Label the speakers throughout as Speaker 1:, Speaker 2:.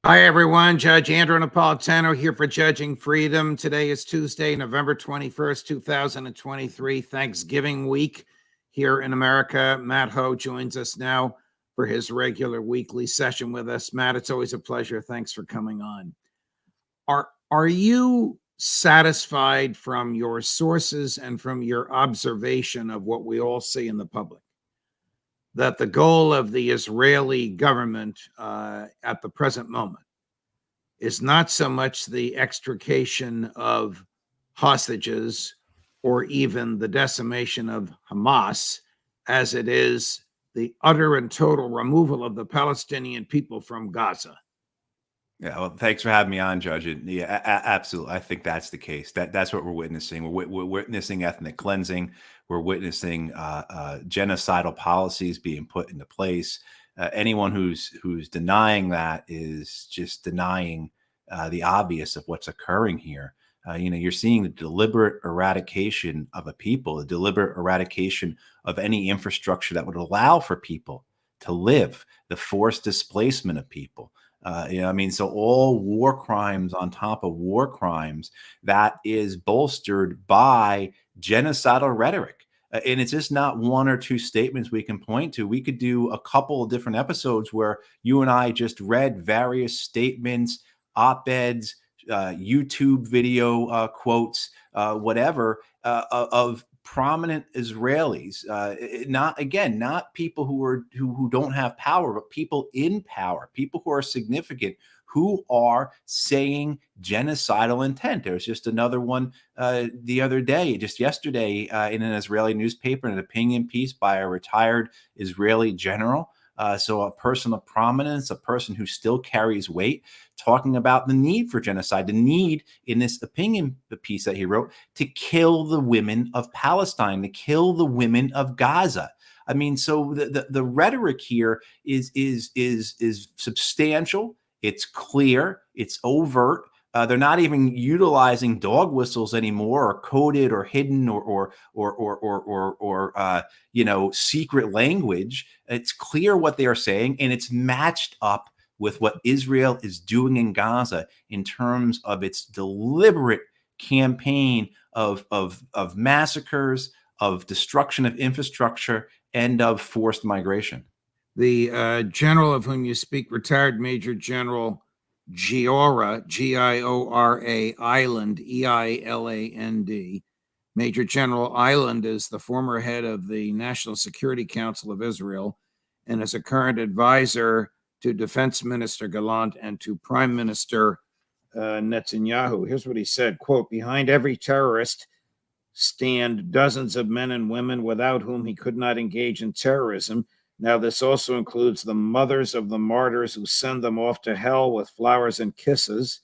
Speaker 1: Hi, everyone. Judge Andrew Napolitano here for Judging Freedom. Today is Tuesday, November 21st, 2023, Thanksgiving week here in America. Matt Ho joins us now for his regular weekly session with us. Matt, it's always a pleasure. Thanks for coming on. Are you satisfied from your sources and from your observation of what we all see in the public that the goal of the Israeli government at the present moment is not so much the extrication of hostages or even the decimation of Hamas as it is the utter and total removal of the Palestinian people from Gaza?
Speaker 2: Yeah, well, thanks for having me on, Judge. Yeah, absolutely. I think that's the case. That's what we're witnessing. We're witnessing ethnic cleansing. We're witnessing genocidal policies being put into place. Anyone who's denying that is just denying the obvious of what's occurring here. You're seeing the deliberate eradication of a people, the deliberate eradication of any infrastructure that would allow for people to live, the forced displacement of people. So all war crimes on top of war crimes, that is bolstered by genocidal rhetoric. And it's just not one or two statements we can point to. We could do a couple of different episodes where you and I just read various statements, op-eds, YouTube video quotes, whatever, of prominent Israelis, not people who don't have power, but people in power, people who are significant, who are saying genocidal intent. There was just another one the other day, just yesterday, in an Israeli newspaper, an opinion piece by a retired Israeli general. So a person of prominence, a person who still carries weight, talking about the need for genocide, the need in this opinion, the piece that he wrote, to kill the women of Palestine, to kill the women of Gaza. I mean, so the rhetoric here is substantial. It's clear. It's overt. They're not even utilizing dog whistles anymore, or coded, or hidden, or secret language. It's clear what they are saying, and it's matched up with what Israel is doing in Gaza in terms of its deliberate campaign of massacres, of destruction of infrastructure, and of forced migration.
Speaker 1: The general of whom you speak, retired Major General Giora, Giora Island, Eiland. Major General Island is the former head of the National Security Council of Israel and is a current advisor to Defense Minister Gallant and to Prime Minister Netanyahu. Here's what he said, quote, "Behind every terrorist stand dozens of men and women without whom he could not engage in terrorism. Now, this also includes the mothers of the martyrs who send them off to hell with flowers and kisses.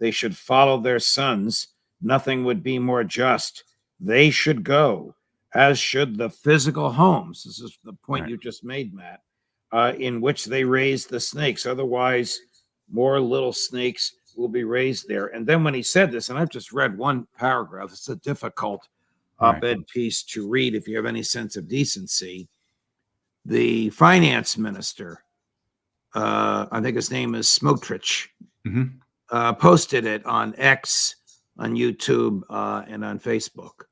Speaker 1: They should follow their sons. Nothing would be more just. They should go, as should the physical homes." This is the point
Speaker 2: Right.
Speaker 1: You just made, Matt, in which they raise the snakes. Otherwise, more little snakes will be raised there. And then when he said this, and I've just read one paragraph, it's a difficult op-ed piece to read if you have any sense of decency. The finance minister, I think his name is Smotrich, posted it on X, on YouTube, and on Facebook.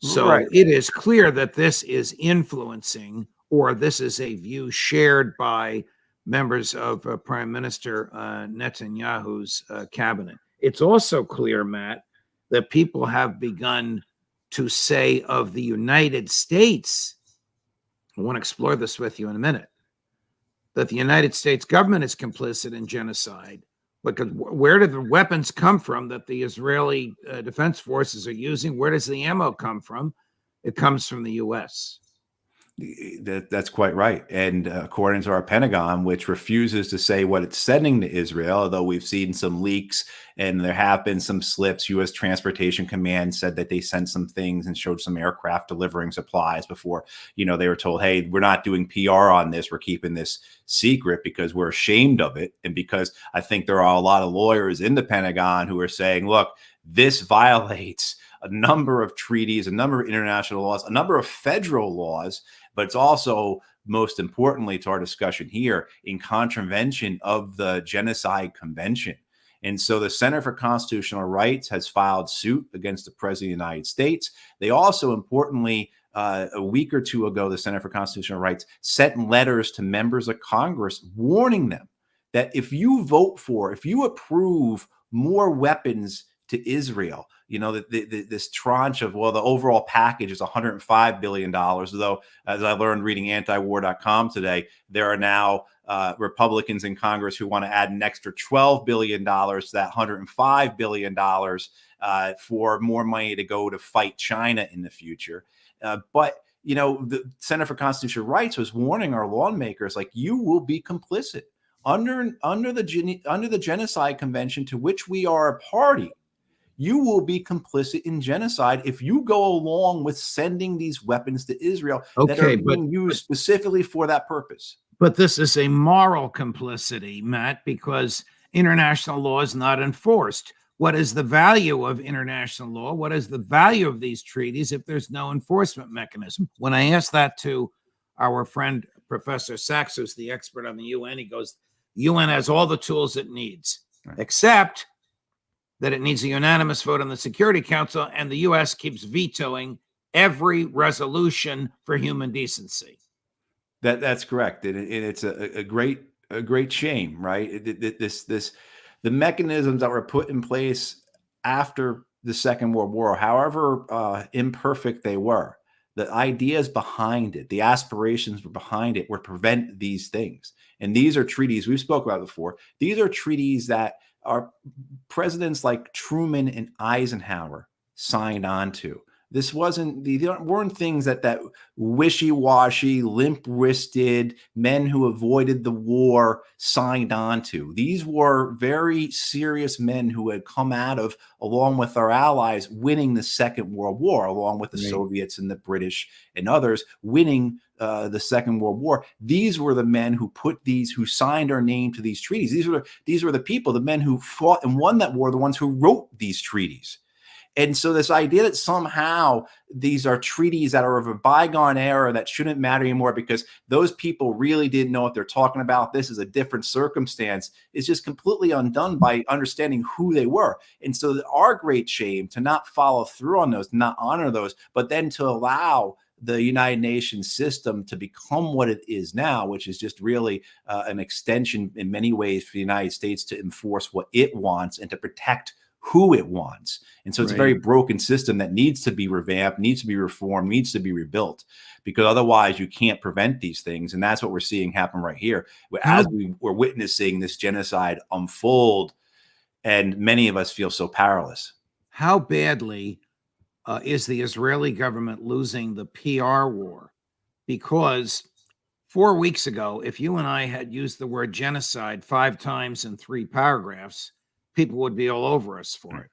Speaker 1: So It is clear that this is influencing, or this is a view shared by members of Prime Minister Netanyahu's cabinet. It's also clear, Matt, that people have begun to say of the United States, I want to explore this with you in a minute, that the United States government is complicit in genocide. Because where do the weapons come from that the Israeli defense forces are using? Where does the ammo come from? It comes from the U.S.
Speaker 2: That's quite right. And according to our Pentagon, which refuses to say what it's sending to Israel, although we've seen some leaks and there have been some slips, U.S. Transportation Command said that they sent some things and showed some aircraft delivering supplies before, they were told, hey, we're not doing PR on this. We're keeping this secret because we're ashamed of it. And because I think there are a lot of lawyers in the Pentagon who are saying, look, this violates a number of treaties, a number of international laws, a number of federal laws, but it's also most importantly to our discussion here, in contravention of the Genocide Convention. And so the Center for Constitutional Rights has filed suit against the President of the United States. They also, importantly, a week or two ago, the Center for Constitutional Rights sent letters to members of Congress warning them that if you approve more weapons to Israel, this tranche of, the overall package is $105 billion, though, as I learned reading antiwar.com today, there are now Republicans in Congress who want to add an extra $12 billion to that $105 billion for more money to go to fight China in the future. But the Center for Constitutional Rights was warning our lawmakers, like, you will be complicit under the Genocide Convention, to which we are a party. You will be complicit in genocide if you go along with sending these weapons to Israel that are being used specifically for that purpose.
Speaker 1: But this is a moral complicity, Matt, because international law is not enforced. What is the value of international law? What is the value of these treaties if there's no enforcement mechanism? When I asked that to our friend, Professor Sachs, who's the expert on the UN, he goes, the UN has all the tools it needs, except that it needs a unanimous vote on the Security Council, and the U.S. keeps vetoing every resolution for human decency.
Speaker 2: That's correct, and it's a great shame, right? The mechanisms that were put in place after the Second World War, however imperfect they were, the ideas behind it, the aspirations behind it, were to prevent these things. And these are treaties we've spoken about before. These are treaties that our presidents like Truman and Eisenhower signed on to. These weren't things that wishy-washy, limp-wristed men who avoided the war signed on to. These were very serious men who had come out of, along with our allies, winning the Second World War, along with the Soviets and the British and others, winning the Second World War. These were the men who signed our name to these treaties. These were the people, the men who fought and won that war, the ones who wrote these treaties. And so this idea that somehow these are treaties that are of a bygone era that shouldn't matter anymore because those people really didn't know what they're talking about, this is a different circumstance, is just completely undone by understanding who they were. And so our great shame to not follow through on those, not honor those, but then to allow the United Nations system to become what it is now, which is just really an extension in many ways for the United States to enforce what it wants and to protect who it wants. And so it's a very broken system that needs to be revamped, needs to be reformed, needs to be rebuilt, because otherwise you can't prevent these things. And that's what we're seeing happen right here. As we're witnessing this genocide unfold, and many of us feel so powerless.
Speaker 1: How badly is the Israeli government losing the PR war? Because 4 weeks ago, if you and I had used the word genocide 5 times in 3 paragraphs, people would be all over us for it.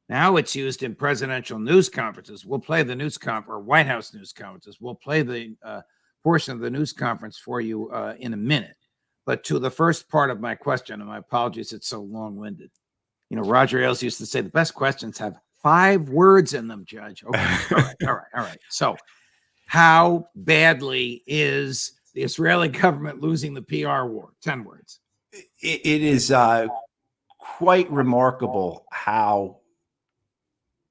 Speaker 1: Now it's used in presidential news conferences. We'll play the news conference, or White House news conferences. We'll play the portion of the news conference for you in a minute. But to the first part of my question, and my apologies, it's so long-winded. Roger Ailes used to say the best questions have 5 words in them, Judge. Okay, all right. So how badly is the Israeli government losing the PR war? 10 words.
Speaker 2: It is quite remarkable how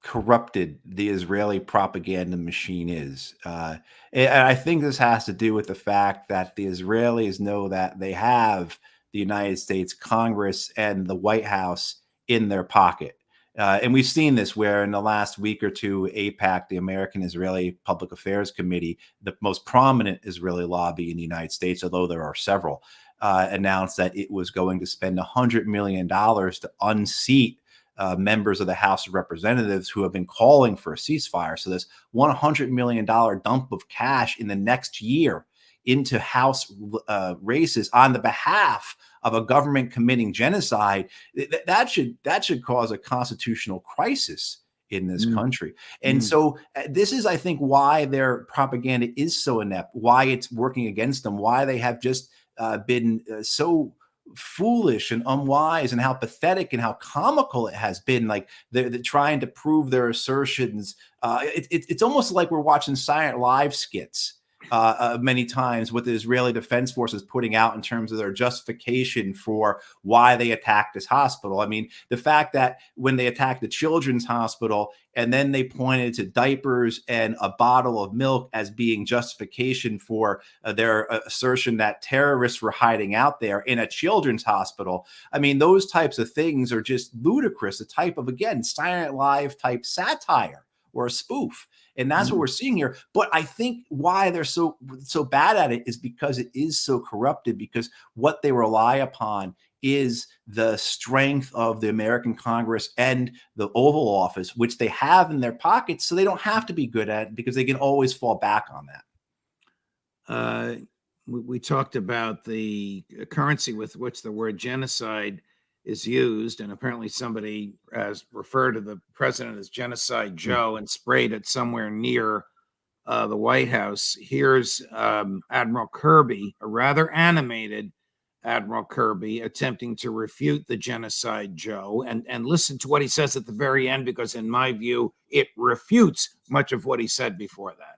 Speaker 2: corrupted the Israeli propaganda machine is. And I think this has to do with the fact that the Israelis know that they have the United States Congress and the White House in their pocket. And we've seen this where in the last week or two, AIPAC, the American Israeli Public Affairs Committee, the most prominent Israeli lobby in the United States, although there are several, announced that it was going to spend $100 million to unseat members of the House of Representatives who have been calling for a ceasefire. So this $100 million dump of cash in the next year into House races on the behalf of a government committing genocide, that should cause a constitutional crisis in this country. And so this is, I think, why their propaganda is so inept, why it's working against them, why they have just been so foolish and unwise, and how pathetic and how comical it has been. Like they're trying to prove their assertions. It's almost like we're watching Silent Live skits many times what the Israeli Defense Force is putting out in terms of their justification for why they attacked this hospital. I mean, the fact that when they attacked the children's hospital and then they pointed to diapers and a bottle of milk as being justification for their assertion that terrorists were hiding out there in a children's hospital. I mean, those types of things are just ludicrous, a type of, again, Saturday Night Live type satire or a spoof. And that's what we're seeing here. But I think why they're so bad at it is because it is so corrupted, because what they rely upon is the strength of the American Congress and the Oval Office, which they have in their pockets. So they don't have to be good at it because they can always fall back on
Speaker 1: that. We talked about the currency with which the word genocide is used, and apparently somebody has referred to the president as Genocide Joe and sprayed it somewhere near the White House. Here's Admiral Kirby, a rather animated Admiral Kirby, attempting to refute the Genocide Joe, and listen to what he says at the very end, because in my view, it refutes much of what he said before that.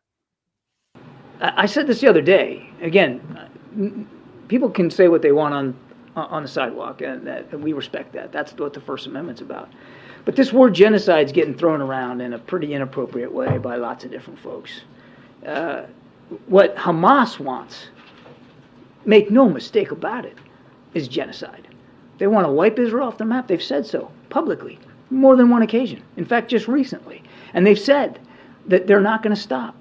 Speaker 3: I said this the other day. Again, people can say what they want on the sidewalk, and we respect that. That's what the First Amendment's about. But this word genocide is getting thrown around in a pretty inappropriate way by lots of different folks. What Hamas wants, make no mistake about it, is genocide. They want to wipe Israel off the map. They've said so publicly, more than one occasion. In fact, just recently. And they've said that they're not going to stop.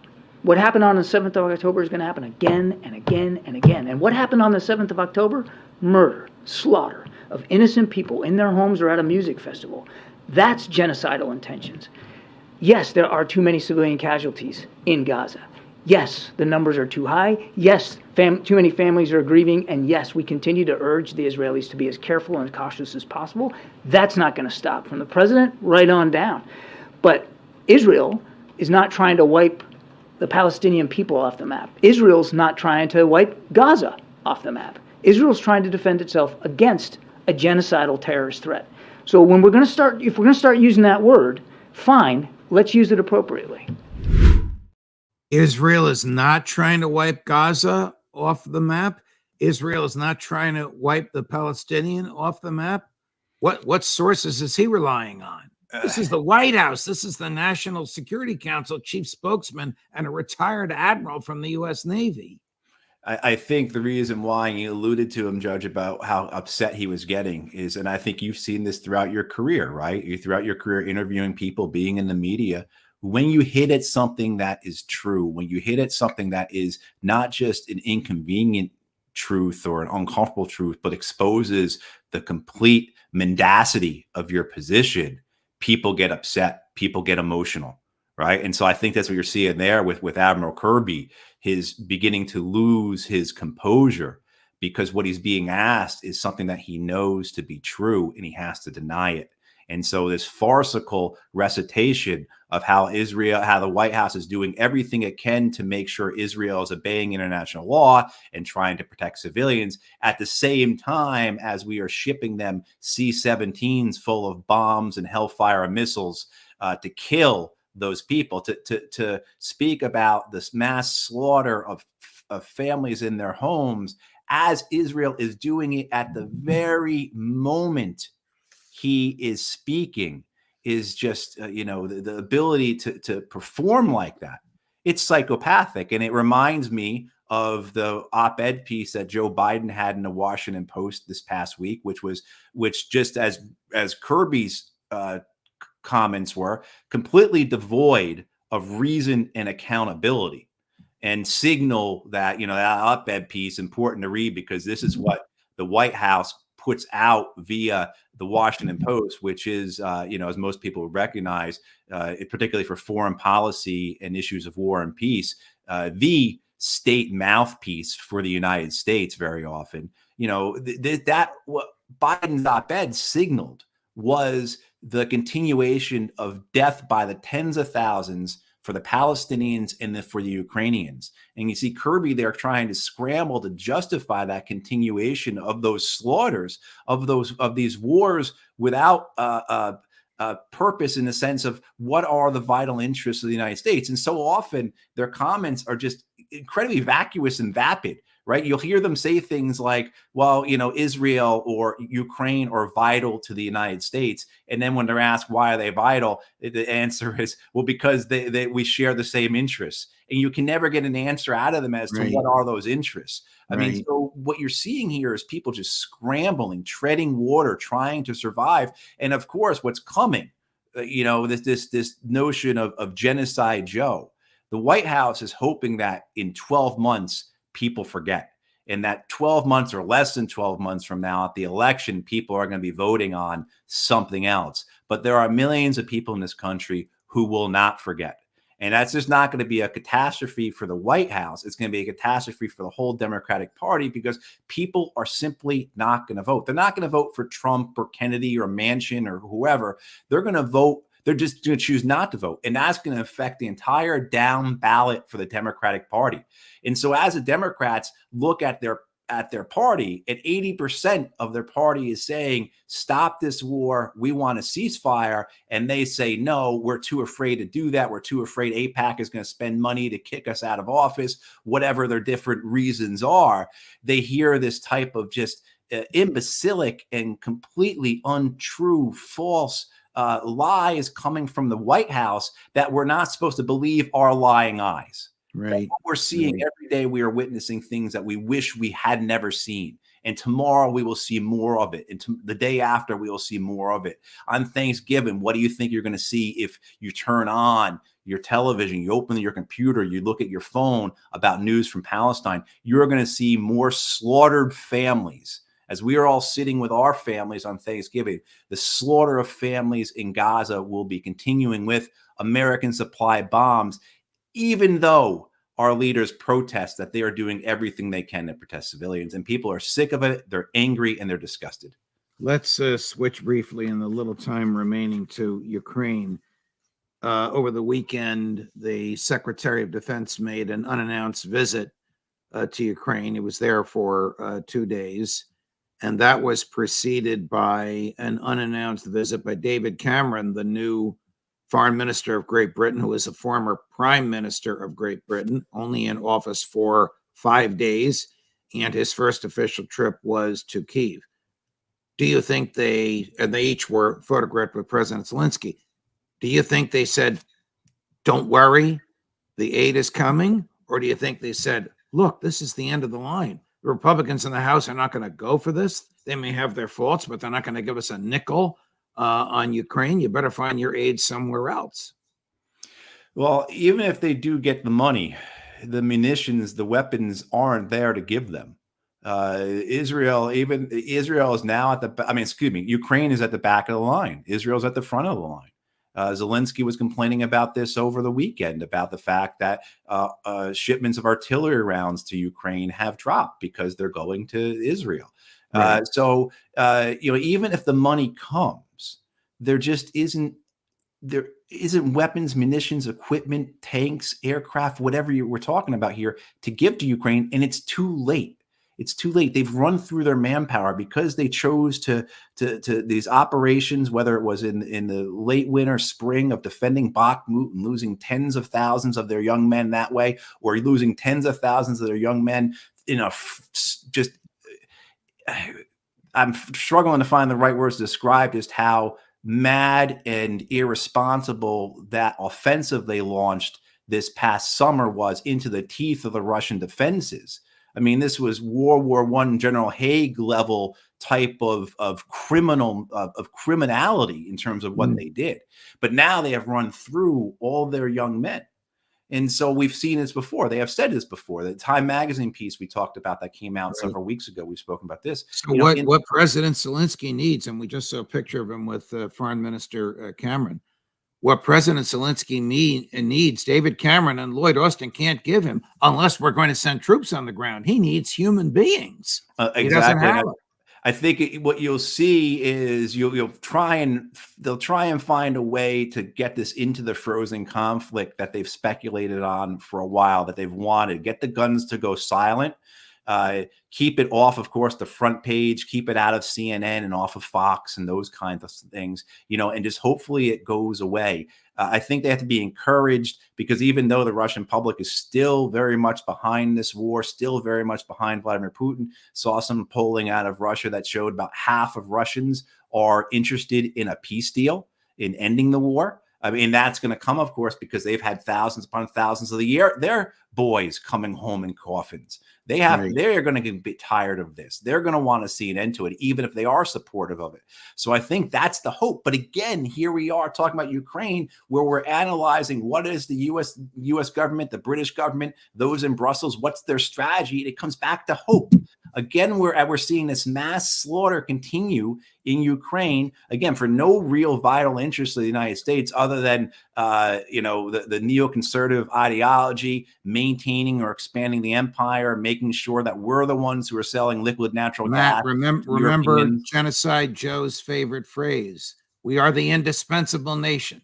Speaker 3: What happened on the 7th of October is going to happen again and again and again. And what happened on the 7th of October? Murder, slaughter of innocent people in their homes or at a music festival. That's genocidal intentions. Yes, there are too many civilian casualties in Gaza. Yes, the numbers are too high. Yes, too many families are grieving. And yes, we continue to urge the Israelis to be as careful and cautious as possible. That's not going to stop, from the president right on down. But Israel is not trying to wipe the Palestinian people off the map. Israel's not trying to wipe Gaza off the map. Israel's trying to defend itself against a genocidal terrorist threat. So if we're going to start using that word, fine, let's use it appropriately.
Speaker 1: Israel is not trying to wipe Gaza off the map. Israel is not trying to wipe the Palestinian off the map. What sources is he relying on? This is the White House. This is the National Security Council chief spokesman and a retired admiral from the U.S. Navy.
Speaker 2: I think the reason why you alluded to him, Judge, about how upset he was getting is, and I think you've seen this throughout your career, right? Throughout your career interviewing people, being in the media, when you hit at something that is true, when you hit at something that is not just an inconvenient truth or an uncomfortable truth, but exposes the complete mendacity of your position, people get upset, people get emotional, right? And so I think that's what you're seeing there with Admiral Kirby, his beginning to lose his composure, because what he's being asked is something that he knows to be true and he has to deny it. And so this farcical recitation of how the White House is doing everything it can to make sure Israel is obeying international law and trying to protect civilians at the same time as we are shipping them C-17s full of bombs and Hellfire missiles to kill those people, to speak about this mass slaughter of families in their homes as Israel is doing it at the very moment he is speaking, is just, the ability to perform like that. It's psychopathic. And it reminds me of the op-ed piece that Joe Biden had in the Washington Post this past week, which just as Kirby's comments were, completely devoid of reason and accountability, and signal that, that op-ed piece important to read, because this is what the White House puts out via the Washington Post, which is, as most people recognize, particularly for foreign policy and issues of war and peace, the state mouthpiece for the United States very often. That what Biden's op-ed signaled was the continuation of death by the tens of thousands for the Palestinians and for the Ukrainians. And you see Kirby there trying to scramble to justify that continuation of those slaughters, of these wars without purpose, in the sense of what are the vital interests of the United States. And so often their comments are just incredibly vacuous and vapid, right? You'll hear them say things like, well, Israel or Ukraine are vital to the United States. And then when they're asked why are they vital, the answer is, well, because we share the same interests. And you can never get an answer out of them as to what are those interests. I mean, so what you're seeing here is people just scrambling, treading water, trying to survive. And of course, what's coming, this notion of Genocide Joe. The White House is hoping that in 12 months, people forget. And that 12 months or less than 12 months from now at the election, people are going to be voting on something else. But there are millions of people in this country who will not forget. And that's just not going to be a catastrophe for the White House. It's going to be a catastrophe for the whole Democratic Party because people are simply not going to vote. They're not going to vote for Trump or Kennedy or Manchin or whoever. They're going to vote. They're just going to choose not to vote. And that's going to affect the entire down ballot for the Democratic Party. And so as the Democrats look at their party, and 80% of their party is saying, stop this war. We want a ceasefire. And they say, no, we're too afraid to do that. We're too afraid AIPAC is going to spend money to kick us out of office, whatever their different reasons are. They hear this type of just imbecilic and completely untrue, false lies coming from the White House that we're not supposed to believe are lying eyes. Right. What we're seeing every day, we are witnessing things that we wish we had never seen. And tomorrow we will see more of it. And the day after, we will see more of it. On Thanksgiving, what do you think you're going to see if you turn on your television, you open your computer, you look at your phone about news from Palestine? You're going to see more slaughtered families. As we are all sitting with our families on Thanksgiving, the slaughter of families in Gaza will be continuing with American supply bombs, even though our leaders protest that they are doing everything they can to protect civilians. And people are sick of it. They're angry and they're disgusted.
Speaker 1: Let's switch briefly in the little time remaining to Ukraine. Over the weekend, the Secretary of Defense made an unannounced visit to Ukraine. He was there for 2 days. And that was preceded by an unannounced visit by David Cameron, the new Foreign Minister of Great Britain, who is a former Prime Minister of Great Britain, only in office for 5 days. And his first official trip was to Kyiv. Do you think they each were photographed with President Zelensky. Do you think they said, don't worry, the aid is coming? Or do you think they said, look, this is the end of the line? The Republicans in the House are not going to go for this. They may have their faults, but they're not going to give us a nickel on Ukraine. You better find your aid somewhere else.
Speaker 2: Well, even if they do get the money, the munitions, the weapons aren't there to give them. Israel is now Ukraine is at the back of the line. Israel's at the front of the line. Zelensky was complaining about this over the weekend, about the fact that shipments of artillery rounds to Ukraine have dropped because they're going to Israel. Right. Even if the money comes, there isn't weapons, munitions, equipment, tanks, aircraft, whatever we're talking about here to give to Ukraine, and it's too late. It's too late. They've run through their manpower because they chose to these operations, whether it was in the late winter, spring of defending Bakhmut and losing tens of thousands of their young men that way, or losing tens of thousands of their young men I'm struggling to find the right words to describe just how mad and irresponsible that offensive they launched this past summer was into the teeth of the Russian defenses. I mean, this was World War I General Haig level type of criminality in terms of what they did. But now they have run through all their young men. And so we've seen this before. They have said this before. The Time magazine piece we talked about that came out several weeks ago, we've spoken about this.
Speaker 1: So what President Zelensky needs, and we just saw a picture of him with Foreign Minister Cameron, what President Zelensky needs, David Cameron and Lloyd Austin can't give him unless we're going to send troops on the ground. He needs human beings.
Speaker 2: Exactly. I think what you'll see is they'll try and find a way to get this into the frozen conflict that they've speculated on for a while, that they've wanted. Get the guns to go silent, Keep it off, of course, the front page, keep it out of CNN and off of Fox and those kinds of things, and just hopefully it goes away. I think they have to be encouraged, because even though the Russian public is still very much behind this war, still very much behind Vladimir Putin, saw some polling out of Russia that showed about half of Russians are interested in a peace deal, in ending the war. I mean, that's going to come, of course, because they've had thousands upon thousands of their boys coming home in coffins. They're going to get a bit tired of this. They're going to want to see an end to it, even if they are supportive of it. So I think that's the hope. But again, here we are talking about Ukraine, where we're analyzing what is the U.S. government, the British government, those in Brussels, what's their strategy? And it comes back to hope. Again, we're seeing this mass slaughter continue in Ukraine, again, for no real vital interest of the United States, other than the neoconservative ideology, maintaining or expanding the empire, making sure that we're the ones who are selling liquid natural gas.
Speaker 1: Remember Genocide Joe's favorite phrase: "We are the indispensable nation."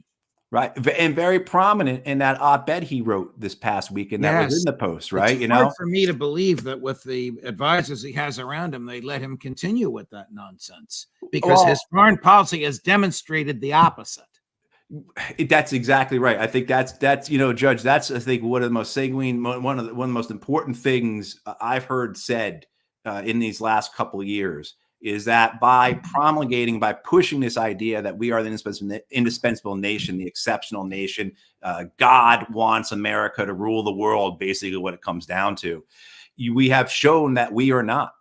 Speaker 2: Right. And very prominent in that op-ed he wrote this past weekend that was in the Post, right?
Speaker 1: It's hard for me to believe that with the advisors he has around him, they let him continue with that nonsense, because his foreign policy has demonstrated the opposite.
Speaker 2: That's exactly right. I think that's Judge, that's, I think, one of the most sanguine, one of the most important things I've heard said in these last couple of years, is that by pushing this idea that we are the indispensable nation, the exceptional nation, God wants America to rule the world, basically what it comes down to. We have shown that we are not.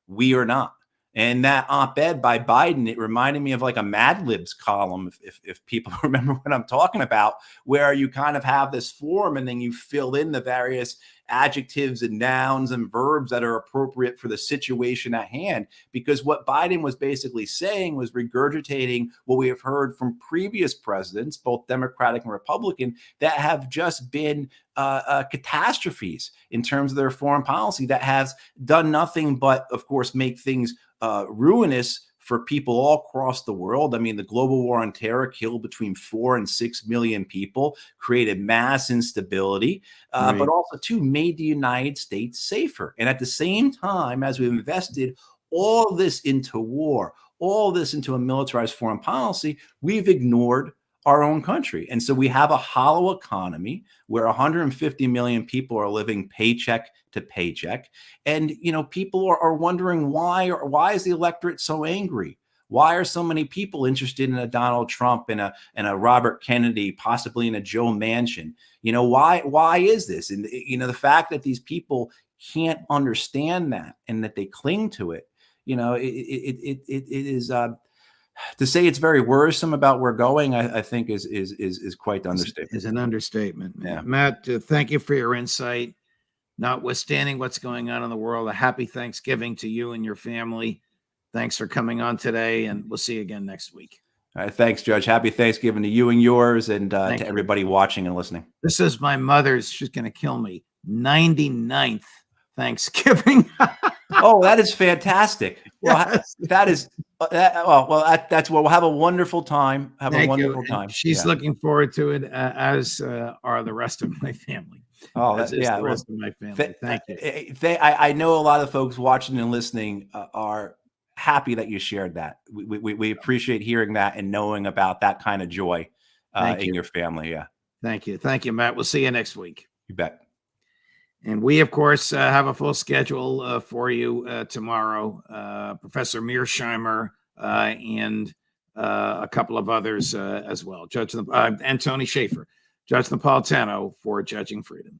Speaker 2: We are not. And that op-ed by Biden, it reminded me of like a Mad Libs column, if people remember what I'm talking about, where you kind of have this form and then you fill in the various adjectives and nouns and verbs that are appropriate for the situation at hand. Because what Biden was basically saying was regurgitating what we have heard from previous presidents, both Democratic and Republican, that have just been catastrophes in terms of their foreign policy, that has done nothing but, of course, make things ruinous for people all across the world. I mean, the global war on terror killed between 4 and 6 million people, created mass instability, but also, too, made the United States safer. And at the same time, as we've invested all this into war, all this into a militarized foreign policy, we've ignored our own country. And so we have a hollow economy where 150 million people are living paycheck to paycheck. And, people are wondering why is the electorate so angry? Why are so many people interested in a Donald Trump and a Robert Kennedy, possibly in a Joe Manchin? Why is this? And, the fact that these people can't understand that and that they cling to it, it is, to say it's very worrisome about where we're going, I think is quite the understatement.
Speaker 1: Is an understatement.
Speaker 2: Yeah.
Speaker 1: Matt, thank you for your insight. Notwithstanding what's going on in the world, a happy Thanksgiving to you and your family. Thanks for coming on today, and we'll see you again next week.
Speaker 2: All right, thanks, Judge. Happy Thanksgiving to you and yours, and to everybody watching and listening.
Speaker 1: This is my mother's, she's going to kill me, 99th Thanksgiving.
Speaker 2: Oh, that is fantastic. Well,
Speaker 1: Yes.
Speaker 2: that's we'll have a wonderful time. Wonderful time.
Speaker 1: She's looking forward to it, as are the rest of my family.
Speaker 2: Oh,
Speaker 1: The rest of my family. Thank you.
Speaker 2: I know a lot of folks watching and listening are happy that you shared that. We appreciate hearing that and knowing about that kind of joy in your family. Yeah.
Speaker 1: Thank you, Matt. We'll see you next week.
Speaker 2: You bet.
Speaker 1: And we, of course, have a full schedule for you tomorrow. Professor Mearsheimer and a couple of others as well. And Tony Schaefer, Judge Napolitano for Judging Freedom.